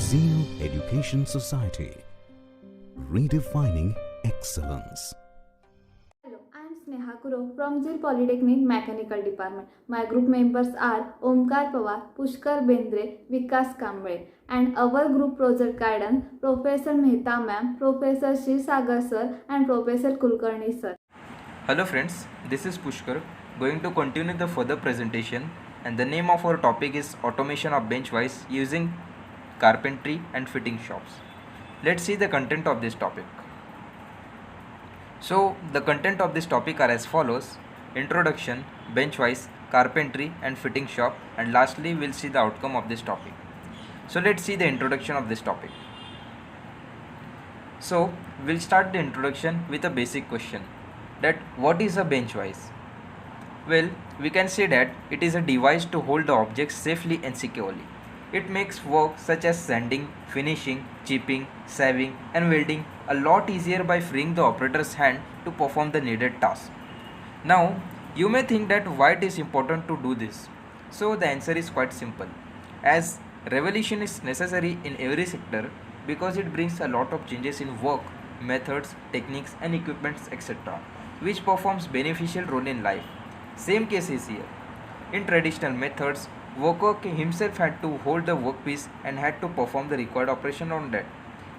Zeno Education Society, redefining excellence. Hello, I am Sneha Kuro from Jil Polytechnic Mechanical Department. My group members are Omkar Pawar, Pushkar Bendre, Vikas Kamble, and our group project guidance Professor Mehta ma'am, Professor Shri Sagar sir, and Professor Kulkarni sir. Hello friends, this is Pushkar going to continue the further presentation, and the name of our topic is automation of bench-wise using carpentry and fitting shops. Let's see the content of this topic. So the content of this topic are as follows: introduction, bench-wise, carpentry and fitting shop, and lastly we'll see the outcome of this topic. So let's see the introduction of this topic. So we'll start the introduction with a basic question, that what is a bench-wise? Well, we can say that it is a device to hold the objects safely and securely. It makes work such as sanding, finishing, chipping, saving and welding a lot easier by freeing the operator's hand to perform the needed task. Now, you may think that why it is important to do this. So the answer is quite simple. As revolution is necessary in every sector because it brings a lot of changes in work, methods, techniques and equipments etc., which performs beneficial role in life. Same case is here. In traditional methods, worker himself had to hold the workpiece and had to perform the required operation on that,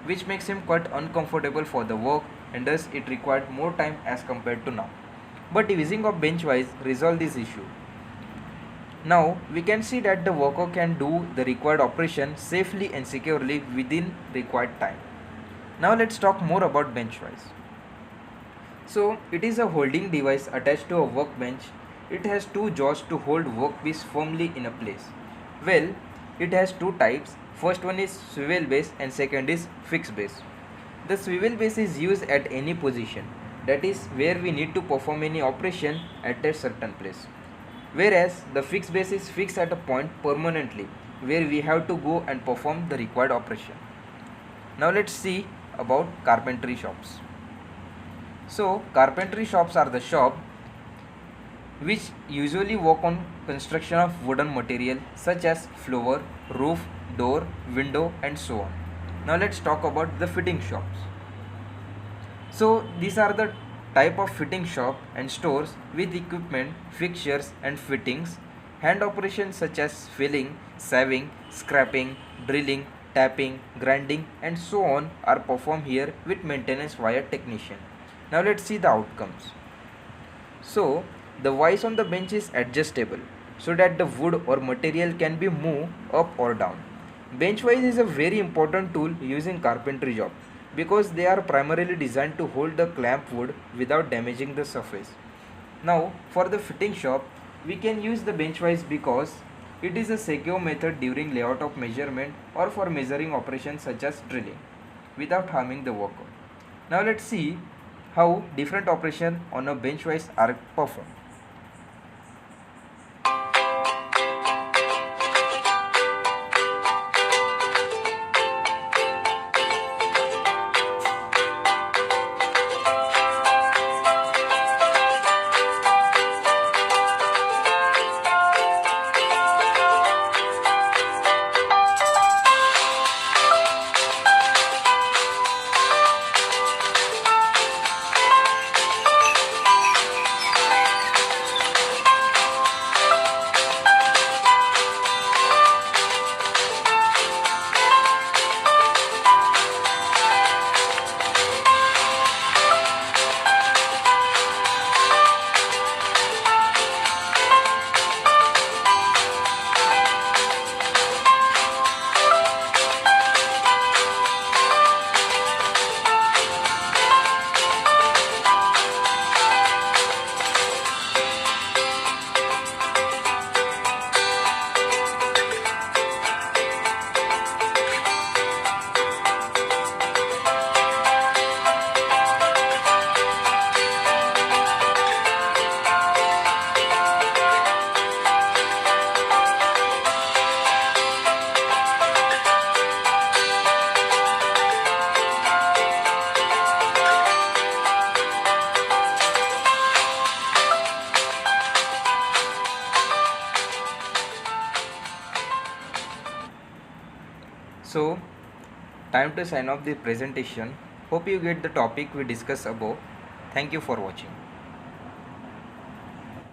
which makes him quite uncomfortable for the work, and thus it required more time as compared to now. But using of benchwise resolve this issue. Now we can see that the worker can do the required operation safely and securely within required time. Now let's talk more about benchwise. So it is a holding device attached to a workbench. It has two jaws to hold workpiece firmly in a place. Well, it has two types. First one is swivel base and second is fixed base. The swivel base is used at any position, that is where we need to perform any operation at a certain place. Whereas the fixed base is fixed at a point permanently where we have to go and perform the required operation. Now let's see about carpentry shops. So carpentry shops are the shop which usually work on construction of wooden material such as floor, roof, door, window and so on. Now let's talk about the fitting shops. So these are the type of fitting shop and stores with equipment, fixtures and fittings. Hand operations such as filling, saving, scraping, drilling, tapping, grinding and so on are performed here with maintenance via technician. Now let's see the outcomes. So the vise on the bench is adjustable so that the wood or material can be moved up or down. Bench vise is a very important tool used in carpentry job because they are primarily designed to hold the clamp wood without damaging the surface. Now for the fitting shop, we can use the bench vise because it is a secure method during layout of measurement or for measuring operations such as drilling without harming the worker. Now let's see how different operations on a bench vise are performed. So time to sign off the presentation. Hope you get the topic we discussed above. Thank you for watching.